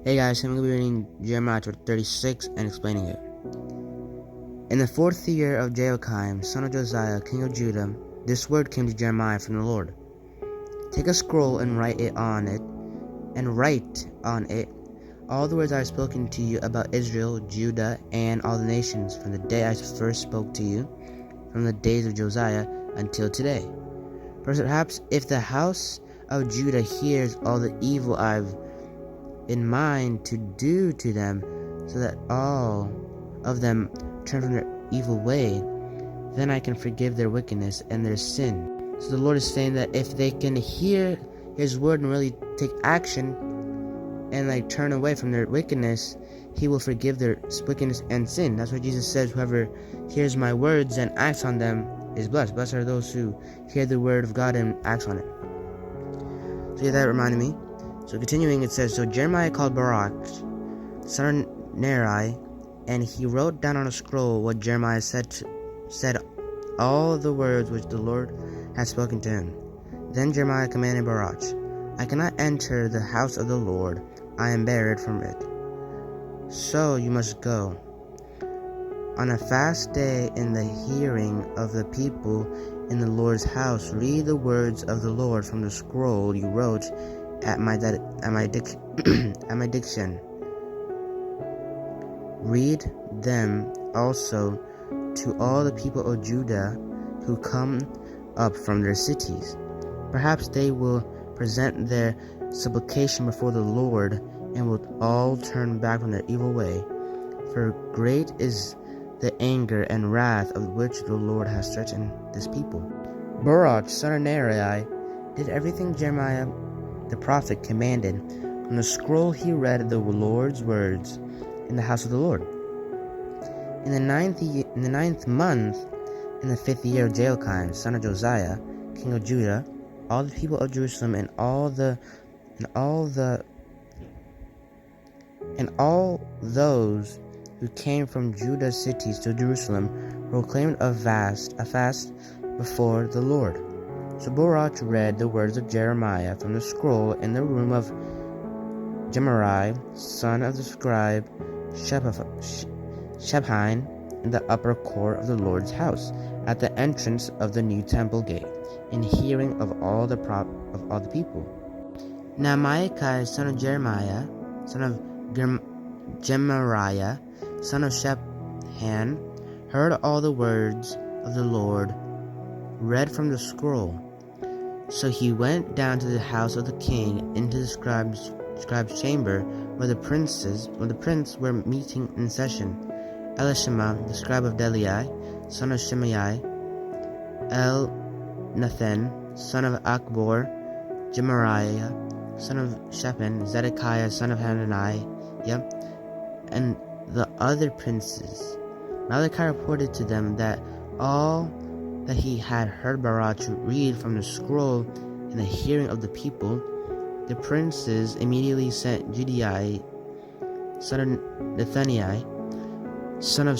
Hey guys, I'm going to be reading Jeremiah chapter 36 and explaining it. In the 4th year of Jehoiakim, son of Josiah, king of Judah, this word came to Jeremiah from the Lord. Take a scroll and write on it all the words I have spoken to you about Israel, Judah, and all the nations from the day I first spoke to you, from the days of Josiah until today. Perhaps if the house of Judah hears all the evil I've in mind to do to them, so that all of them turn from their evil way, then I can forgive their wickedness and their sin. So the Lord is saying that if they can hear His word and really take action and turn away from their wickedness, He will forgive their wickedness and sin. That's why Jesus says, whoever hears my words and acts on them is blessed. Blessed are those who hear the word of God and acts on it. So yeah, that reminded me. So continuing, it says, So Jeremiah called Baruch, son of Neri, and he wrote down on a scroll what Jeremiah said all the words which the Lord had spoken to him. Then Jeremiah commanded Baruch, I cannot enter the house of the Lord, I am barred from it. So you must go. On a fast day in the hearing of the people in the Lord's house, read the words of the Lord from the scroll you wrote at my diction. Read them also to all the people of Judah who come up from their cities. Perhaps they will present their supplication before the Lord and will all turn back from their evil way. For great is the anger and wrath of which the Lord has threatened this people. Baruch, son of Neri, did everything Jeremiah the prophet commanded. From the scroll he read the Lord's words in the house of the Lord. In the ninth month, in the 5th year of Jehoiakim, son of Josiah, king of Judah, all the people of Jerusalem and all those who came from Judah's cities to Jerusalem proclaimed a fast before the Lord. So Baruch read the words of Jeremiah from the scroll in the room of Gemariah, son of the scribe Shebhan, in the upper court of the Lord's house, at the entrance of the new temple gate, in hearing of all the people. Now Micaiah, son of Jeremiah, son of Gemariah, son of Shebhan, heard all the words of the Lord read from the scroll. So he went down to the house of the king, into the scribe's chamber, where the princes were meeting in session. Elishama, the scribe of Delai, son of Shimei, Elnathan, son of Akbor, Gemariah, son of Shaphan, Zedekiah, son of Hananiah, and the other princes. Malachi reported to them that all that he had heard Baruch read from the scroll in the hearing of the people. The princes immediately sent Jediah, son of Nethaniah, son of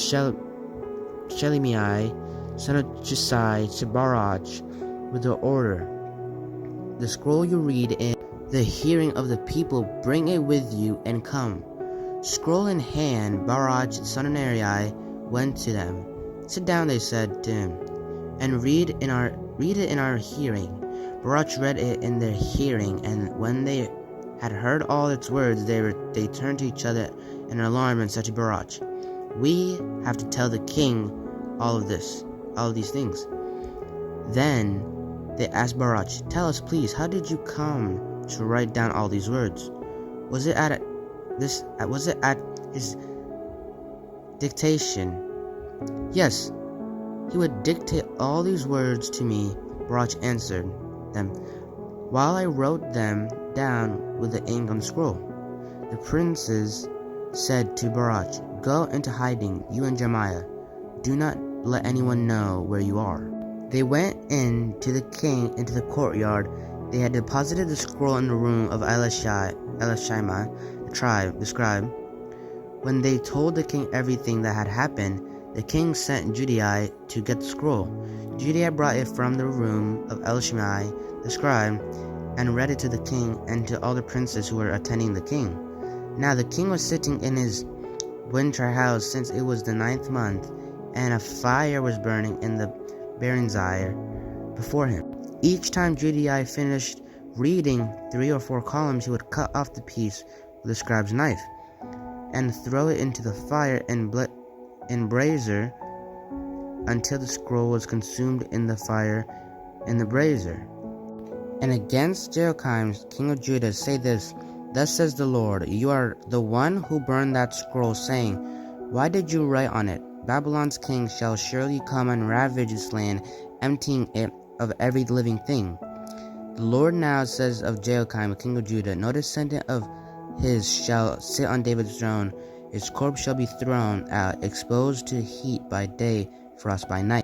Shelemiah, son of Josiah, to Baruch with the order, the scroll you read in the hearing of the people, bring it with you and come. Scroll in hand, Baruch, son of Neri, went to them. Sit down, they said to him, and read it in our hearing. Baruch read it in their hearing, and when they had heard all its words, they turned to each other in alarm and said to Baruch, We have to tell the king all of these things. Then they asked Baruch, Tell us, please, how did you come to write down all these words? Was it at his dictation? Yes. He would dictate all these words to me, Baruch answered them, while I wrote them down with the ink on the scroll. The princes said to Baruch, Go into hiding, you and Jeremiah. Do not let anyone know where you are. They went in to the king into the courtyard. They had deposited the scroll in the room of Elishama, the scribe. When they told the king everything that had happened, the king sent Jediah to get the scroll. Jediah brought it from the room of Elishama, the scribe, and read it to the king and to all the princes who were attending the king. Now the king was sitting in his winter house, since it was the 9th month, and a fire was burning in the Baranzire before him. Each time Judai finished reading 3 or 4 columns, he would cut off the piece with a scribe's knife and throw it into the fire and brazier until the scroll was consumed in the fire in the brazier. And against Jehoiakim, king of Judah, say this: Thus says the Lord, you are the one who burned that scroll, saying, Why did you write on it? Babylon's king shall surely come and ravage this land, emptying it of every living thing. The Lord now says of Jehoiakim, king of Judah, no descendant of his shall sit on David's throne. His corpse shall be thrown out, exposed to heat by day, frost by night.